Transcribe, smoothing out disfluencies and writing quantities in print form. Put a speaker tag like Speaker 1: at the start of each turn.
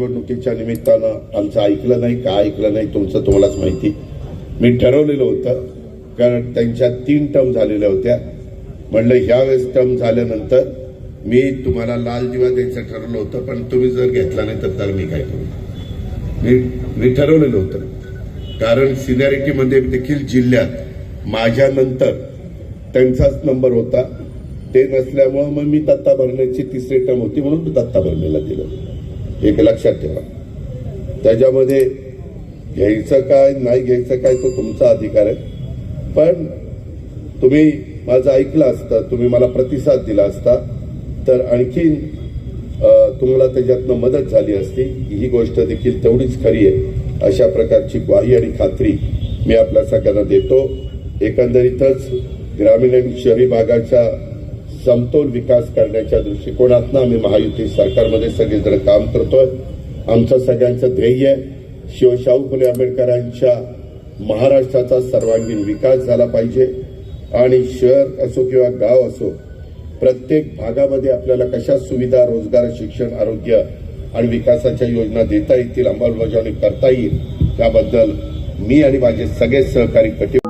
Speaker 1: निवडणुकीच्या निमित्तानं आमचं ऐकलं नाही का ऐकलं नाही तुमचं तुम्हालाच माहिती. मी ठरवलेलं होतं, कारण त्यांच्या 3 टर्म झालेल्या होत्या. म्हणलं ह्या वेळेस टर्म झाल्यानंतर मी तुम्हाला लाल दिवा द्यायचं ठरवलं होतं, पण तुम्ही जर घेतला नाही तर मी काय करू. मी ठरवलेलं होतं, कारण सिनियरिटीमध्ये देखील जिल्ह्यात माझ्यानंतर त्यांचाच नंबर होता. ते नसल्यामुळे मग मी दत्ता भरण्याची 3री टर्म होती म्हणून मी दत्ता भरणेला दिलं. एक लक्षात ठेवा. त्याच्यामध्ये घ्यायचं काय नाही घ्यायचं काय तो तुमचा अधिकार आहे, पण तुम्ही माझं ऐकलं असतं, तुम्ही मला प्रतिसाद दिला असता तर आणखीन तुम्हाला त्याच्यातनं मदत झाली असती. ही गोष्ट देखील तेवढीच खरी आहे. अशा प्रकारची ग्वाही आणि खात्री मी आपल्या सगळ्यांना देतो. एकंदरीतच ग्रामीण आणि शहरी भागाच्या समतोल विकास करण्याच्या दृष्टिकोनातून आम्ही महायुती सरकारमध्ये सगळेजण काम करतोय. आमचं सगळ्यांचं ध्येय आहे शिवशाहू फुले आंबेडकरांच्या महाराष्ट्राचा सर्वांगीण विकास झाला पाहिजे. आणि शहर असो किंवा गाव असो, प्रत्येक भागामध्ये आपल्याला कशा सुविधा, रोजगार, शिक्षण, आरोग्य आणि विकासाच्या योजना देता येतील, अंमलबजावणी करता येईल, त्याबद्दल मी आणि माझे सगळे सहकारी कटिबद्ध